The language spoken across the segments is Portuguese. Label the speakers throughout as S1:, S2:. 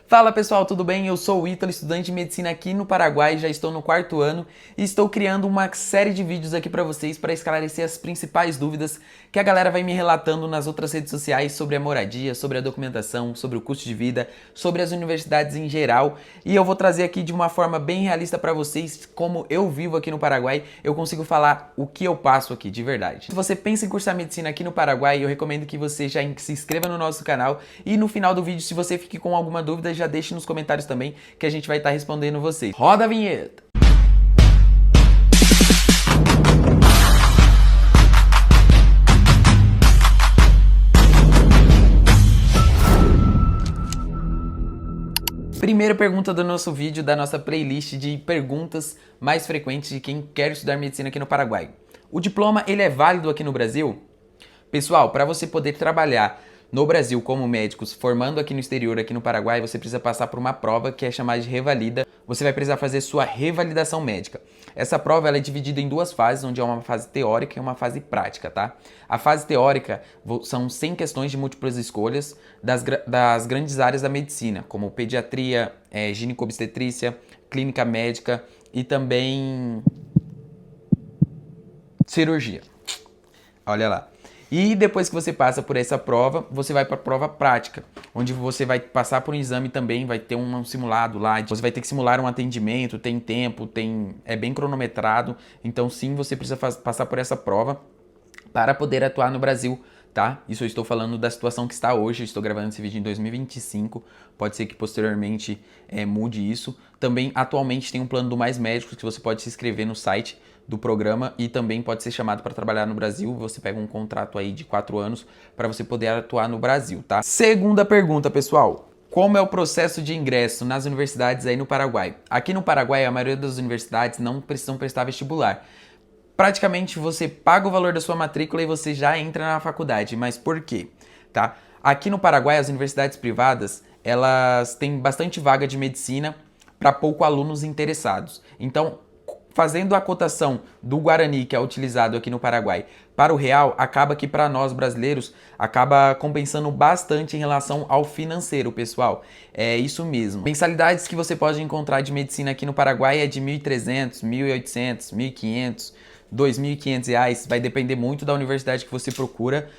S1: Fala pessoal, tudo bem? Eu sou o Ítalo, estudante de medicina aqui no Paraguai, já estou no 4º ano e estou criando uma série de vídeos aqui para vocês para esclarecer as principais dúvidas que a galera vai me relatando nas outras redes sociais sobre a moradia, sobre a documentação, sobre o custo de vida, sobre as universidades em geral, e eu vou trazer aqui de uma forma bem realista para vocês como eu vivo aqui no Paraguai, eu consigo falar o que eu passo aqui de verdade. Se você pensa em cursar medicina aqui no Paraguai, eu recomendo que você já se inscreva no nosso canal e no final do vídeo, se você fique com alguma dúvida, já deixe nos comentários também que a gente vai estar respondendo vocês. Roda a vinheta! Primeira pergunta do nosso vídeo, da nossa playlist de perguntas mais frequentes de quem quer estudar medicina aqui no Paraguai. O diploma, ele é válido aqui no Brasil? Pessoal, para você poder trabalhar no Brasil como médico, formando aqui no exterior, aqui no Paraguai, você precisa passar por uma prova que é chamada de revalida. Você vai precisar fazer sua revalidação médica. Essa prova ela é dividida em duas fases, onde é uma fase teórica e uma fase prática, tá? A fase teórica são 100 questões de múltiplas escolhas das grandes áreas da medicina, como pediatria, ginecobstetrícia, clínica médica e também cirurgia. Olha lá. E depois que você passa por essa prova, você vai para a prova prática, onde você vai passar por um exame também, vai ter um simulado lá, você vai ter que simular um atendimento, tem tempo, é bem cronometrado, então sim, você precisa passar por essa prova para poder atuar no Brasil, tá? Isso eu estou falando da situação que está hoje, estou gravando esse vídeo em 2025, pode ser que posteriormente mude isso. Também, atualmente, tem um plano do Mais Médicos que você pode se inscrever no site do programa e também pode ser chamado para trabalhar no Brasil. Você pega um contrato aí de 4 anos para você poder atuar no Brasil, tá? Segunda pergunta, pessoal. Como é o processo de ingresso nas universidades aí no Paraguai? Aqui no Paraguai, a maioria das universidades não precisam prestar vestibular. Praticamente você paga o valor da sua matrícula e você já entra na faculdade. Mas por quê? Tá? Aqui no Paraguai, as universidades privadas, elas têm bastante vaga de medicina para poucos alunos interessados. Então, fazendo a cotação do Guarani, que é utilizado aqui no Paraguai, para o real, acaba que para nós brasileiros, acaba compensando bastante em relação ao financeiro, pessoal. É isso mesmo. Mensalidades que você pode encontrar de medicina aqui no Paraguai é de R$ 1.300, R$ 1.800, R$ 1.500, R$ 2.500, vai depender muito da universidade que você procura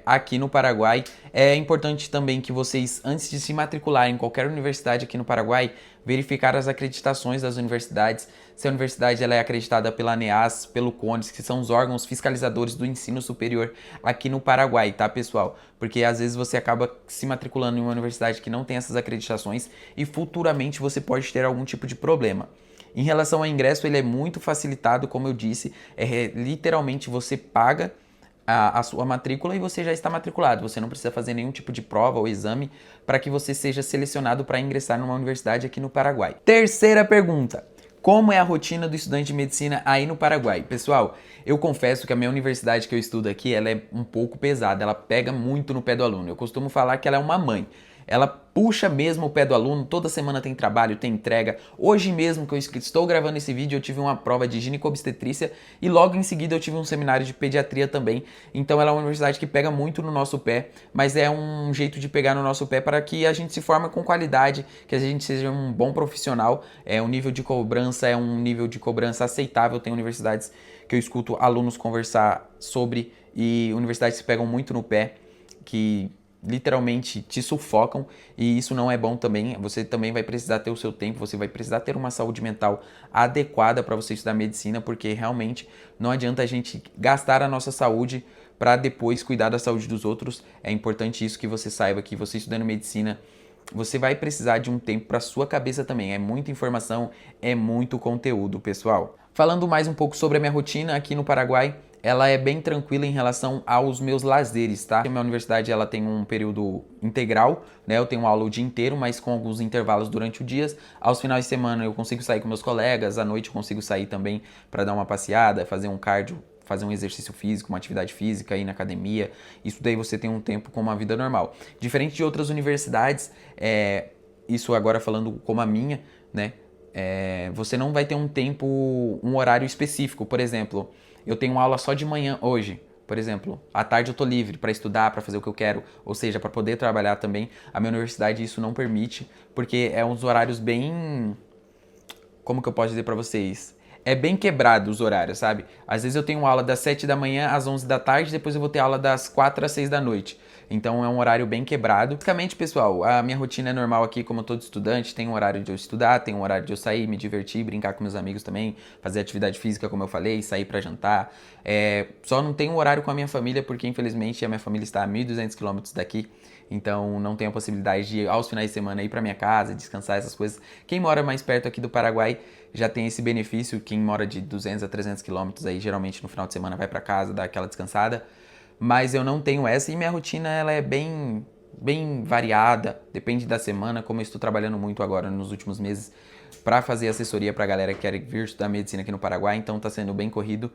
S1: aqui no Paraguai. É importante também que vocês, antes de se matricular em qualquer universidade aqui no Paraguai, verificar as acreditações das universidades, se a universidade ela é acreditada pela ANEAS, pelo CONES, que são os órgãos fiscalizadores do ensino superior aqui no Paraguai, tá, pessoal? Porque às vezes você acaba se matriculando em uma universidade que não tem essas acreditações e futuramente você pode ter algum tipo de problema. Em relação ao ingresso, ele é muito facilitado, como eu disse, literalmente você paga a sua matrícula e você já está matriculado. Você não precisa fazer nenhum tipo de prova ou exame para que você seja selecionado para ingressar numa universidade aqui no Paraguai. Terceira pergunta. Como é a rotina do estudante de medicina aí no Paraguai? Pessoal, eu confesso que a minha universidade que eu estudo aqui, ela é um pouco pesada, ela pega muito no pé do aluno. Eu costumo falar que ela é uma mãe. Ela puxa mesmo o pé do aluno, toda semana tem trabalho, tem entrega. Hoje mesmo que eu estou gravando esse vídeo, eu tive uma prova de ginecobstetrícia e logo em seguida eu tive um seminário de pediatria também. Então ela é uma universidade que pega muito no nosso pé, mas é um jeito de pegar no nosso pé para que a gente se forme com qualidade, que a gente seja um bom profissional. O nível de cobrança é um nível de cobrança aceitável. Tem universidades que eu escuto alunos conversar sobre e universidades que pegam muito no pé, que literalmente te sufocam e isso não é bom também. Você também vai precisar ter o seu tempo, você vai precisar ter uma saúde mental adequada para você estudar medicina, porque realmente não adianta a gente gastar a nossa saúde para depois cuidar da saúde dos outros. É importante isso que você saiba, que você estudando medicina, você vai precisar de um tempo para sua cabeça também. É muita informação, é muito conteúdo, pessoal. Falando mais um pouco sobre a minha rotina aqui no Paraguai, ela é bem tranquila em relação aos meus lazeres, tá? A minha universidade ela tem um período integral, né? Eu tenho aula o dia inteiro, mas com alguns intervalos durante o dia. Aos finais de semana eu consigo sair com meus colegas, à noite eu consigo sair também para dar uma passeada, fazer um cardio, fazer um exercício físico, uma atividade física, ir na academia. Isso daí você tem um tempo com uma vida normal. Diferente de outras universidades, isso agora falando como a minha, né? Você não vai ter um horário específico. Por exemplo, eu tenho aula só de manhã hoje, Por exemplo, à tarde eu tô livre para estudar, para fazer o que eu quero, ou seja, para poder trabalhar também. A minha universidade isso não permite, porque é uns horários bem... Como que eu posso dizer pra vocês? É bem quebrado os horários, sabe? Às vezes eu tenho aula das 7 da manhã às 11 da tarde, depois eu vou ter aula das 4 às 6 da noite. Então é um horário bem quebrado. Basicamente, pessoal, a minha rotina é normal aqui, como todo estudante. Tem um horário de eu estudar, tem um horário de eu sair, me divertir, brincar com meus amigos também, fazer atividade física, como eu falei, sair pra jantar. Só não tenho um horário com a minha família, porque infelizmente a minha família está a 1.200 quilômetros daqui. Então não tenho a possibilidade de, aos finais de semana, ir pra minha casa, descansar, essas coisas. Quem mora mais perto aqui do Paraguai já tem esse benefício. Quem mora de 200 a 300 quilômetros aí, geralmente no final de semana vai pra casa, dá aquela descansada. Mas eu não tenho essa e minha rotina ela é bem variada, depende da semana, como eu estou trabalhando muito agora nos últimos meses para fazer assessoria pra galera que quer vir estudar medicina aqui no Paraguai, então tá sendo bem corrido.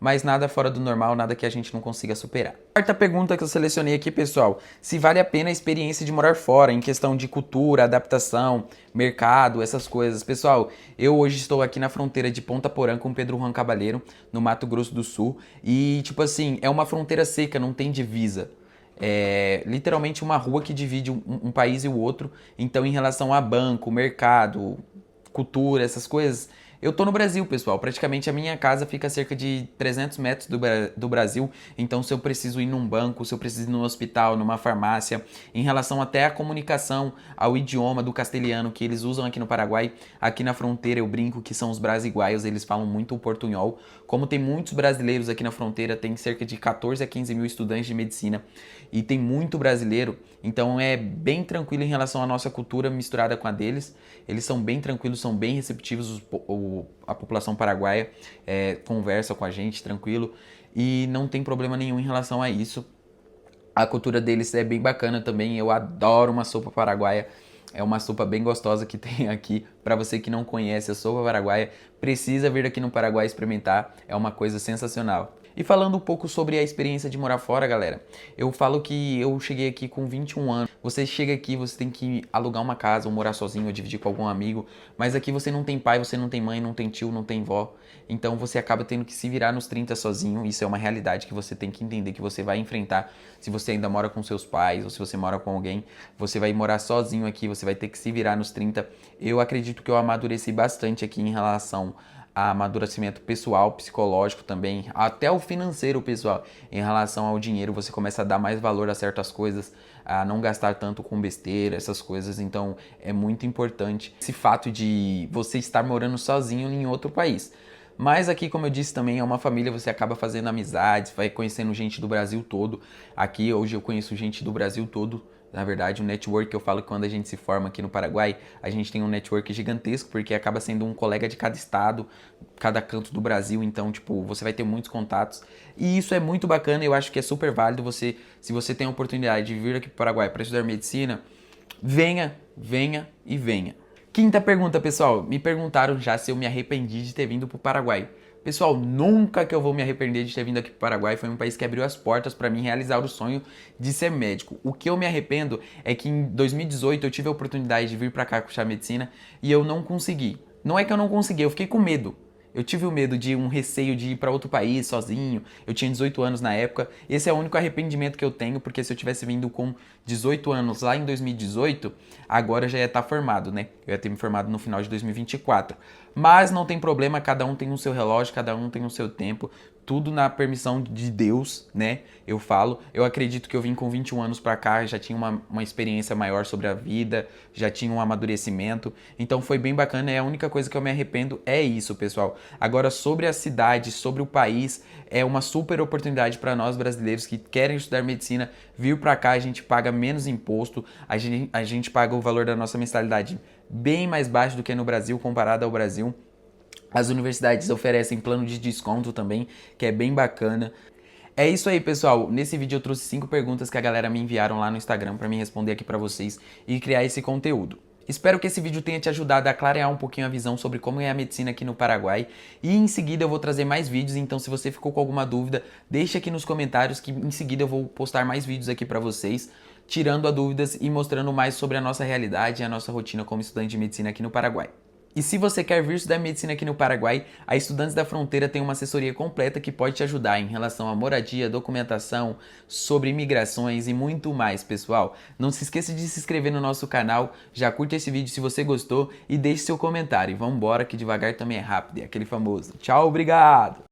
S1: Mas nada fora do normal, nada que a gente não consiga superar. Quarta pergunta que eu selecionei aqui, pessoal. Se vale a pena a experiência de morar fora, em questão de cultura, adaptação, mercado, essas coisas. Pessoal, eu hoje estou aqui na fronteira de Ponta Porã com Pedro Juan Caballero, no Mato Grosso do Sul. E, tipo assim, é uma fronteira seca, não tem divisa. É literalmente uma rua que divide um país e o outro. Então, em relação a banco, mercado, cultura, essas coisas... Eu tô no Brasil, pessoal. Praticamente a minha casa fica a cerca de 300 metros do Brasil. Então, se eu preciso ir num banco, se eu preciso ir num hospital, numa farmácia, em relação até à comunicação, ao idioma do castelhano que eles usam aqui no Paraguai, aqui na fronteira eu brinco que são os brasiguaios, eles falam muito o portunhol. Como tem muitos brasileiros aqui na fronteira, tem cerca de 14 a 15 mil estudantes de medicina e tem muito brasileiro, então é bem tranquilo em relação à nossa cultura misturada com a deles. Eles são bem tranquilos, são bem receptivos, a população paraguaia conversa com a gente tranquilo e não tem problema nenhum em relação a isso. A cultura deles é bem bacana também, eu adoro uma sopa paraguaia. É uma sopa bem gostosa que tem aqui. Para você que não conhece a sopa paraguaia, precisa vir aqui no Paraguai experimentar. É uma coisa sensacional. E falando um pouco sobre a experiência de morar fora, galera, eu falo que eu cheguei aqui com 21 anos. Você chega aqui, você tem que alugar uma casa ou morar sozinho ou dividir com algum amigo. Mas aqui você não tem pai, você não tem mãe, não tem tio, não tem vó. Então você acaba tendo que se virar nos 30 sozinho. Isso é uma realidade que você tem que entender, que você vai enfrentar. Se você ainda mora com seus pais ou se você mora com alguém, você vai morar sozinho aqui, você vai ter que se virar nos 30. Eu acredito que eu amadureci bastante aqui em relação a amadurecimento pessoal, psicológico também, até o financeiro, pessoal. Em relação ao dinheiro, você começa a dar mais valor a certas coisas, a não gastar tanto com besteira, essas coisas. Então, é muito importante esse fato de você estar morando sozinho em outro país. Mas aqui, como eu disse também, é uma família, você acaba fazendo amizades, vai conhecendo gente do Brasil todo. Aqui, hoje eu conheço gente do Brasil todo. Na verdade, o network que eu falo que quando a gente se forma aqui no Paraguai, a gente tem um network gigantesco, porque acaba sendo um colega de cada estado, cada canto do Brasil, então, tipo, você vai ter muitos contatos. E isso é muito bacana, eu acho que é super válido você, se você tem a oportunidade de vir aqui para o Paraguai para estudar medicina, venha, venha e venha. Quinta pergunta, pessoal. Me perguntaram já se eu me arrependi de ter vindo para o Paraguai. Pessoal, nunca que eu vou me arrepender de ter vindo aqui para o Paraguai. Foi um país que abriu as portas para mim realizar o sonho de ser médico. O que eu me arrependo é que em 2018 eu tive a oportunidade de vir para cá cursar medicina e eu não consegui. Não é que eu não consegui, eu fiquei com medo. Eu tive o medo de um receio de ir para outro país sozinho. Eu tinha 18 anos na época. Esse é o único arrependimento que eu tenho, porque se eu tivesse vindo com 18 anos lá em 2018, agora já ia estar formado, né? Eu ia ter me formado no final de 2024. Mas não tem problema, cada um tem o seu relógio, cada um tem o seu tempo. Tudo na permissão de Deus, né? Eu falo. Eu acredito que eu vim com 21 anos pra cá, já tinha uma experiência maior sobre a vida, já tinha um amadurecimento. Então foi bem bacana e a única coisa que eu me arrependo é isso, pessoal. Agora, sobre a cidade, sobre o país, é uma super oportunidade para nós brasileiros que querem estudar medicina. Vir pra cá, a gente paga menos imposto, a gente paga o valor da nossa mensalidade bem mais baixo do que no Brasil, comparado ao Brasil. As universidades oferecem plano de desconto também, que é bem bacana. É isso aí, pessoal. Nesse vídeo eu trouxe 5 perguntas que a galera me enviaram lá no Instagram para me responder aqui para vocês e criar esse conteúdo. Espero que esse vídeo tenha te ajudado a clarear um pouquinho a visão sobre como é a medicina aqui no Paraguai. E em seguida eu vou trazer mais vídeos, então se você ficou com alguma dúvida, deixa aqui nos comentários que em seguida eu vou postar mais vídeos aqui para vocês, tirando as dúvidas e mostrando mais sobre a nossa realidade e a nossa rotina como estudante de medicina aqui no Paraguai. E se você quer vir estudar medicina aqui no Paraguai, a Estudantes da Fronteira tem uma assessoria completa que pode te ajudar em relação à moradia, documentação, sobre imigrações e muito mais, pessoal. Não se esqueça de se inscrever no nosso canal, já curte esse vídeo se você gostou e deixe seu comentário. E vamos embora que devagar também é rápido, é aquele famoso. Tchau, obrigado!